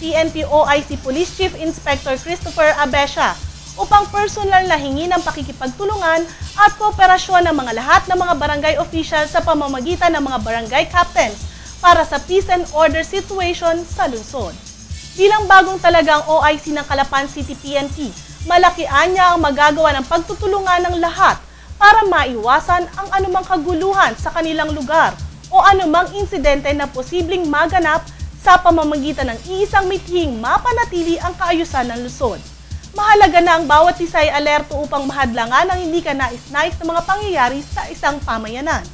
PNP OIC Police Chief Inspector Christopher Abesha upang personal na hingi ng pakikipagtulungan at kooperasyon ng mga lahat ng mga barangay officials sa pamamagitan ng mga barangay captains para sa peace and order situation sa lungsod. Bilang bagong talagang OIC ng Calapan City PNP, malakian niya ang magagawa ng pagtutulungan ng lahat para maiwasan ang anumang kaguluhan sa kanilang lugar o anumang insidente na posibleng maganap sa pamamagitan ng iisang mithing mapanatili ang kaayusan ng lungsod. Mahalaga na ang bawat isa ay alerto upang mahadlangan ang hindi kanais-nais na mga pangyayari sa isang pamayanan.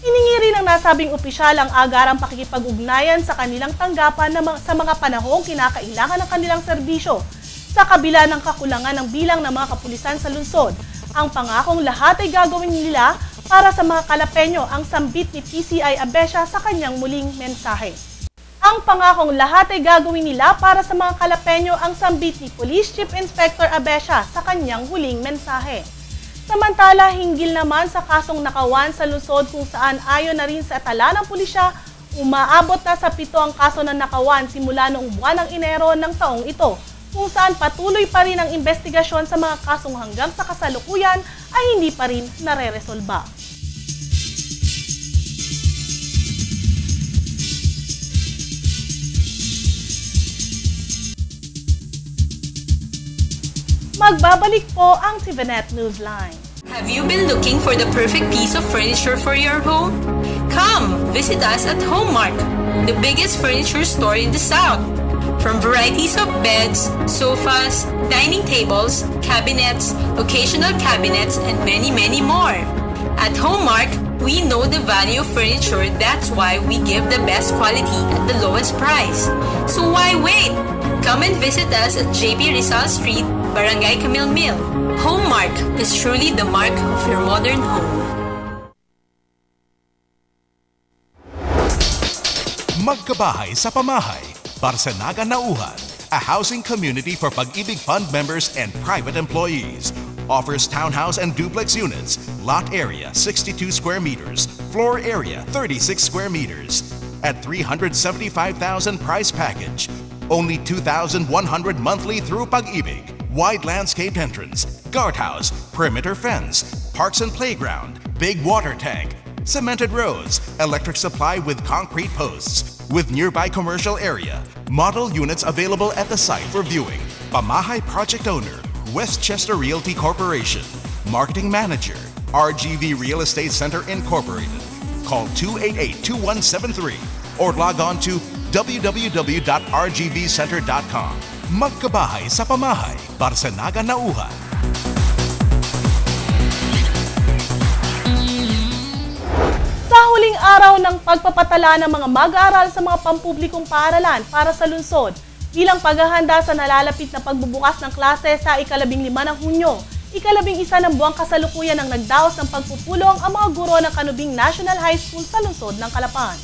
Hiningi rin ng nasabing opisyal ang agarang pakikipag-ugnayan sa kanilang tanggapan sa mga panahong kinakailangan ng kanilang serbisyo sa kabila ng kakulangan ng bilang ng mga kapulisan sa lungsod. Ang pangakong lahat ay gagawin nila para sa mga Kalapeño ang sambit ni PCI Abesha sa kanyang muling mensahe. Ang pangakong lahat ay gagawin nila para sa mga Kalapeño ang sambit ni Police Chief Inspector Abesha sa kanyang huling mensahe. Samantala, hinggil naman sa kasong nakawan sa lungsod kung saan ayon na rin sa tala ng pulisya, umaabot na sa 7 ang kaso na nakawan simula noong buwan ng Enero ng taong ito, kung saan patuloy pa rin ang investigasyon sa mga kasong hanggang sa kasalukuyan ay hindi pa rin nare-resolba. Magbabalik po ang TVNet Newsline. Have you been looking for the perfect piece of furniture for your home? Come, visit us at Homemark, the biggest furniture store in the South. From varieties of beds, sofas, dining tables, cabinets, occasional cabinets, and many, many more. At Homemark, we know the value of furniture. That's why we give the best quality at the lowest price. So why wait? Come and visit us at JP Rizal Street, Barangay Camille Mill. Homemark is truly the mark of your modern home. Magkabahay sa pamahay, Barsanaga Nauhan, a housing community for Pag-ibig Fund members and private employees. Offers townhouse and duplex units, lot area 62 square meters, floor area 36 square meters. At 375,000 price package, only 2,100 monthly through Pag-ibig. Wide landscaped entrance, guardhouse, perimeter fence, parks and playground, big water tank, cemented roads, electric supply with concrete posts, with nearby commercial area, model units available at the site for viewing. Pamahay project owner, Westchester Realty Corporation. Marketing manager, RGV Real Estate Center Incorporated. Call 288-2173 or log on to www.rgvcenter.com. Magkabahay sa pamahay, Barsanaga Nauhan. Sa huling araw ng pagpapatala ng mga mag-aaral sa mga pampublikong paaralan para sa lungsod, bilang paghahanda sa nalalapit na pagbubukas ng klase sa ika-15 ng Hunyo, ika-11 ng buwang kasalukuyan ng nagdaos ng pagpupulong ang mga guro ng Kanubing National High School sa lungsod ng Calapan.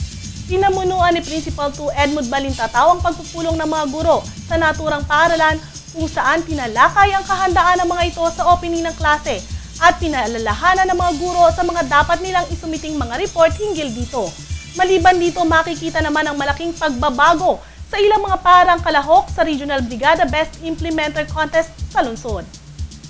Pinamunuan ni Principal 2 Edmund Balintataw ang pagpupulong ng mga guro sa naturang paaralan kung saan pinalakay ang kahandaan ng mga ito sa opening ng klase at pinaalalahanan ng mga guro sa mga dapat nilang isumiting mga report hinggil dito. Maliban dito, makikita naman ang malaking pagbabago sa ilang mga parang kalahok sa Regional Brigada Best Implementer Contest sa lungsod.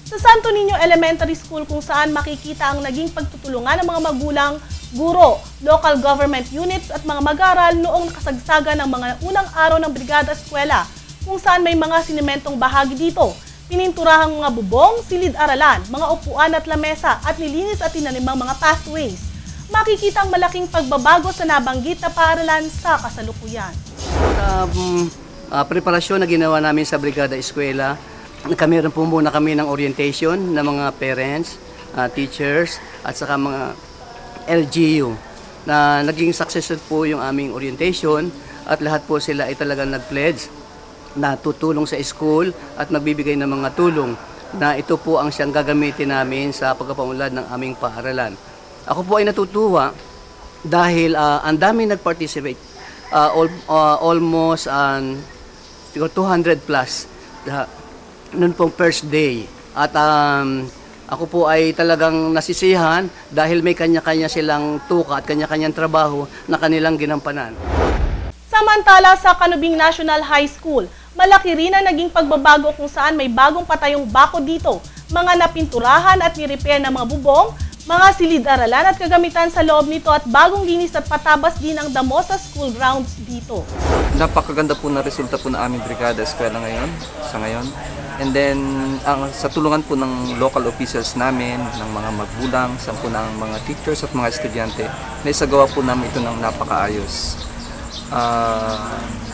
Sa Santo Niño Elementary School kung saan makikita ang naging pagtutulungan ng mga magulang, guro, local government units at mga mag-aaral noong nakasagsaga ng mga unang araw ng Brigada Eskwela kung saan may mga sinementong bahagi dito, pininturahang mga bubong, silid-aralan, mga upuan at lamesa at nilinis at tinanimang mga pathways. Makikita ang malaking pagbabago sa nabanggit na paaralan sa kasalukuyan. Preparasyon na ginawa namin sa Brigada Eskwela, meron po muna kami ng orientation ng mga parents, teachers at saka mga LGU na naging successful po yung aming orientation at lahat po sila ay talagang nag-pledge na tutulong sa school at magbibigay ng mga tulong na ito po ang siyang gagamitin namin sa pagpapaunlad ng aming paaralan. Ako po ay natutuwa dahil ang daming nag-participate, almost 200 plus noon pong first day. At ako po ay talagang nasisiyahan dahil may kanya-kanya silang tuka at kanya-kanyang trabaho na kanilang ginampanan. Sa Samantala sa Canubing National High School, malaki rin ang naging pagbabago kung saan may bagong patayong bako dito, mga napinturahan at nirepair na mga bubong, mga silid-aralan at kagamitan sa loob nito at bagong linis at patabas din ang damo sa school grounds dito. Napakaganda po na resulta po na aming brigada eskwela sa ngayon. And then, sa tulungan po ng local officials namin, ng mga magulang, sa po ng mga teachers at mga estudyante, naisagawa po namin ito ng napakaayos.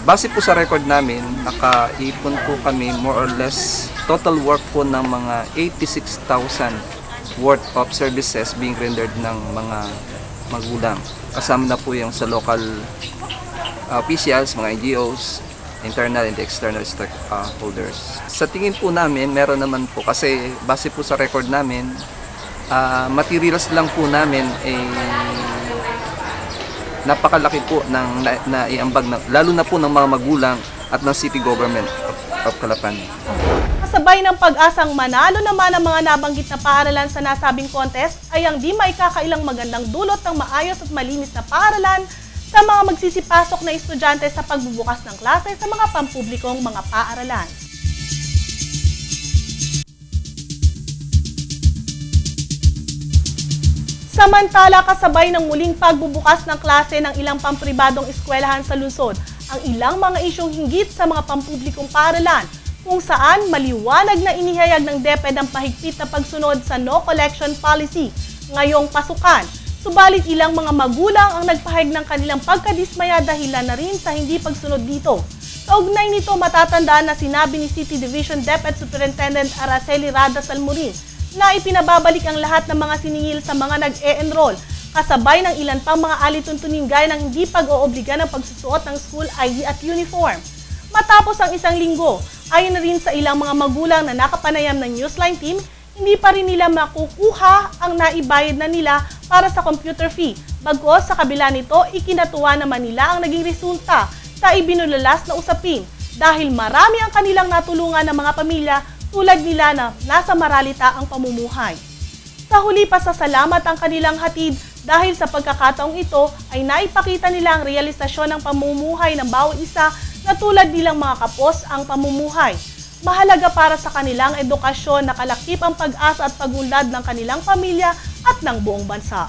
Base po sa record namin, nakaipon po kami more or less total work po ng mga 86,000 worth of services being rendered ng mga magulang. Kasama na po yung sa local officials, mga NGOs, internal and external stakeholders. Sa tingin po namin, meron naman po kasi base po sa record namin, materials lang po namin napakalaki po ng naiambag lalo na po ng mga magulang at ng city government of Calapan. Kasabay ng pag-asang manalo naman ang mga nabanggit na paaralan sa nasabing contest ay ang di maikakailang magandang dulot ng maayos at malinis na paaralan sa mga magsisipasok na estudyante sa pagbubukas ng klase sa mga pampublikong mga paaralan. Samantala, kasabay ng muling pagbubukas ng klase ng ilang pampribadong eskwelahan sa lungsod, ang ilang mga isyong hinggit sa mga pampublikong paaralan, kung saan maliwanag na inihayag ng DepEd ang mahigpit na pagsunod sa no collection policy ngayong pasukan. Subalit ilang mga magulang ang nagpahayag ng kanilang pagkadismaya dahilan na rin sa hindi pagsunod dito. Kaugnay nito, matatandaan na sinabi ni City Division DepEd Superintendent Araceli Rada Salmurin na ipinababalik ang lahat ng mga siningil sa mga nag-e-enroll, kasabay ng ilan pang mga alituntunin gaya ng hindi pag-oobliga ng pagsusuot ng school ID at uniform. Matapos ang isang linggo, ayon na rin sa ilang mga magulang na nakapanayam ng Newsline team, hindi pa rin nila makukuha ang naibayad na nila para sa computer fee. Bagos sa kabila nito, ikinatuwa naman nila ang naging resulta sa ibinulalas na usapin dahil marami ang kanilang natulungan ng mga pamilya tulad nila na nasa maralita ang pamumuhay. Sa huli, pasasalamat ang kanilang hatid dahil sa pagkakataong ito ay naipakita nila ang realisasyon ng pamumuhay ng bawat isa na tulad nilang mga kapos ang pamumuhay. Mahalaga para sa kanilang edukasyon na kalakip ang pag-asa at pag-unlad ng kanilang pamilya at ng buong bansa.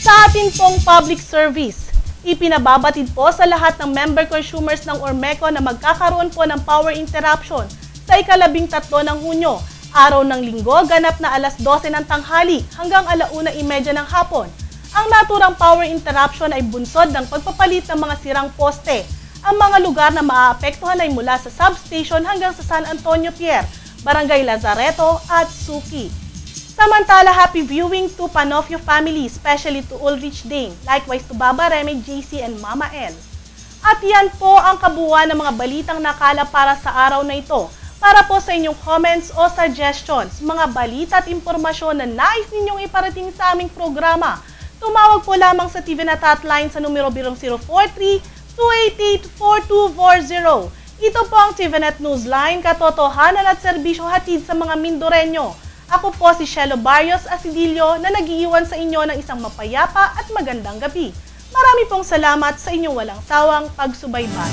Sa atin pong public service, ipinababatid po sa lahat ng member consumers ng Ormeco na magkakaroon po ng power interruption sa ika-13 ng Hunyo, araw ng linggo, ganap na alas 12 ng tanghali hanggang 1:30 ng hapon. Ang naturang power interruption ay bunsod ng pagpapalit ng mga sirang poste. Ang mga lugar na maaapektuhan ay mula sa substation hanggang sa San Antonio Pier, Barangay Lazareto at Suki. Samantala, happy viewing to Panofio family, especially to Ulrich Dane, likewise to Baba Reme, JC, and Mama L. At yan po ang kabuuan ng mga balitang nakala para sa araw na ito. Para po sa inyong comments o suggestions, mga balita at impormasyon na nais ninyong iparating sa aming programa, tumawag po lamang sa TVNet hotline sa numero 00432884240. Ito po ang TVNet Newsline, katotohanan at serbisyong hatid sa mga Mindoreño. Ako po si Shelo Barrios Asidilio na nag-iiwan sa inyo ng isang mapayapa at magandang gabi. Marami pong salamat sa inyong walang sawang pagsubaybay.